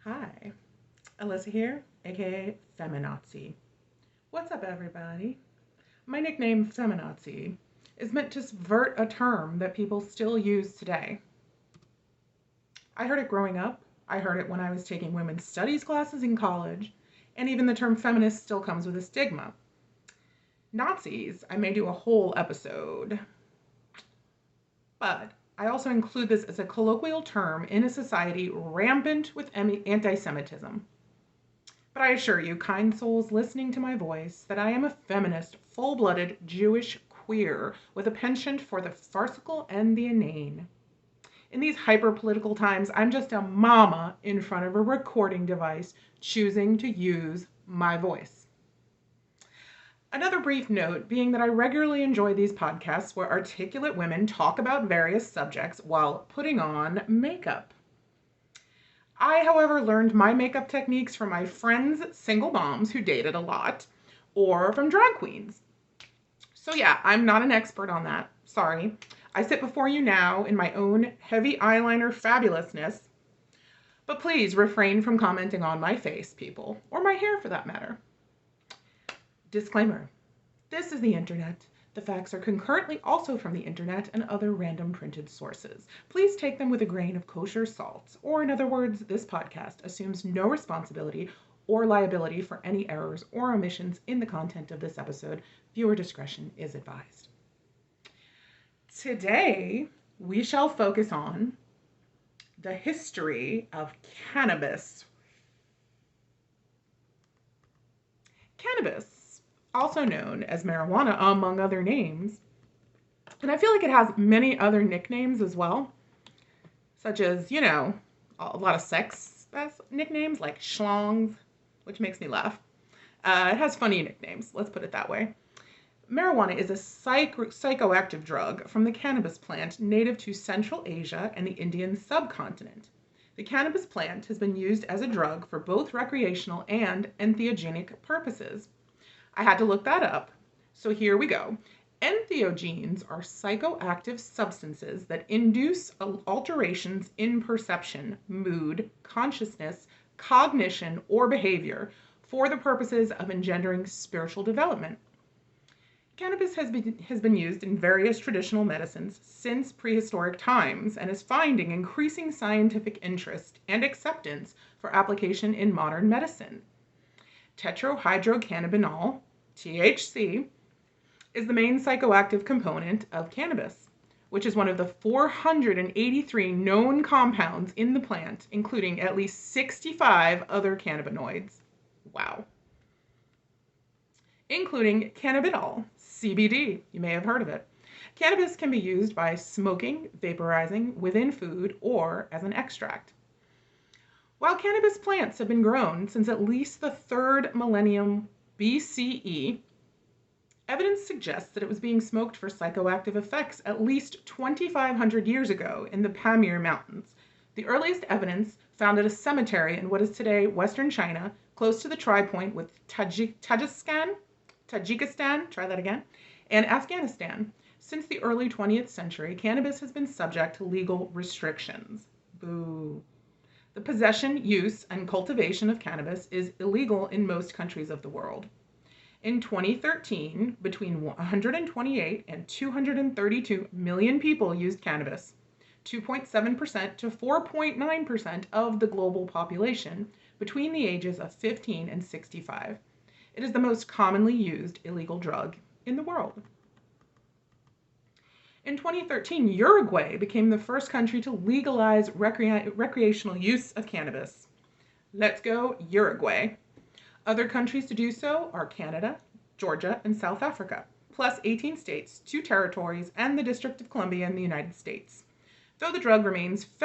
Hi, Alyssa here, aka Feminazi. What's up, everybody? My nickname, Feminazi, is meant to subvert a term that people still use today. I heard it growing up, I heard it when I was taking women's studies classes in college, and even the term feminist still comes with a stigma. Nazis, I may do a whole episode, but I also include this as a colloquial term in a society rampant with anti Semitism. But I assure you, kind souls listening to my voice, that I am a feminist, full blooded Jewish queer with a penchant for the farcical and the inane. In these hyper political times, I'm just a mama in front of a recording device choosing to use my voice. Another brief note being that I regularly enjoy these podcasts where articulate women talk about various subjects while putting on makeup. I, however, learned my makeup techniques from my friends, single moms who dated a lot, or from drag queens. So, yeah, I'm not an expert on that. Sorry. I sit before you now in my own heavy eyeliner fabulousness. But please refrain from commenting on my face, people, or my hair for that matter. Disclaimer: this is the internet. The facts are concurrently also from the internet and other random printed sources. Please take them with a grain of kosher salt. Or in other words, this podcast assumes no responsibility or liability for any errors or omissions in the content of this episode. Viewer discretion is advised. Today, we shall focus on the history of cannabis. Cannabis, also known as marijuana among other names. And I feel like it has many other nicknames as well, such as, a lot of sex nicknames like schlongs, which makes me laugh. It has funny nicknames, let's put it that way. Marijuana is a psychoactive drug from the cannabis plant native to Central Asia and the Indian subcontinent. The cannabis plant has been used as a drug for both recreational and entheogenic purposes. I had to look that up, so here we go. Entheogens are psychoactive substances that induce alterations in perception, mood, consciousness, cognition, or behavior for the purposes of engendering spiritual development. Cannabis has been used in various traditional medicines since prehistoric times and is finding increasing scientific interest and acceptance for application in modern medicine. Tetrahydrocannabinol, THC, is the main psychoactive component of cannabis, which is one of the 483 known compounds in the plant, including at least 65 other cannabinoids. Wow. Including cannabidiol, CBD. You may have heard of it. Cannabis can be used by smoking, vaporizing, within food, or as an extract. While cannabis plants have been grown since at least the 3rd millennium BCE, evidence suggests that it was being smoked for psychoactive effects at least 2,500 years ago in the Pamir Mountains. The earliest evidence found at a cemetery in what is today Western China, close to the tri-point with Tajikistan, and Afghanistan. Since the early 20th century, cannabis has been subject to legal restrictions. Boo. The possession, use, and cultivation of cannabis is illegal in most countries of the world. In 2013, between 128 and 232 million people used cannabis, 2.7% to 4.9% of the global population between the ages of 15 and 65. It is the most commonly used illegal drug in the world. In 2013, Uruguay became the first country to legalize recreational use of cannabis. Let's go, Uruguay. Other countries to do so are Canada, Georgia, and South Africa, plus 18 states, 2 territories, and the District of Columbia in the United States. Though the drug remains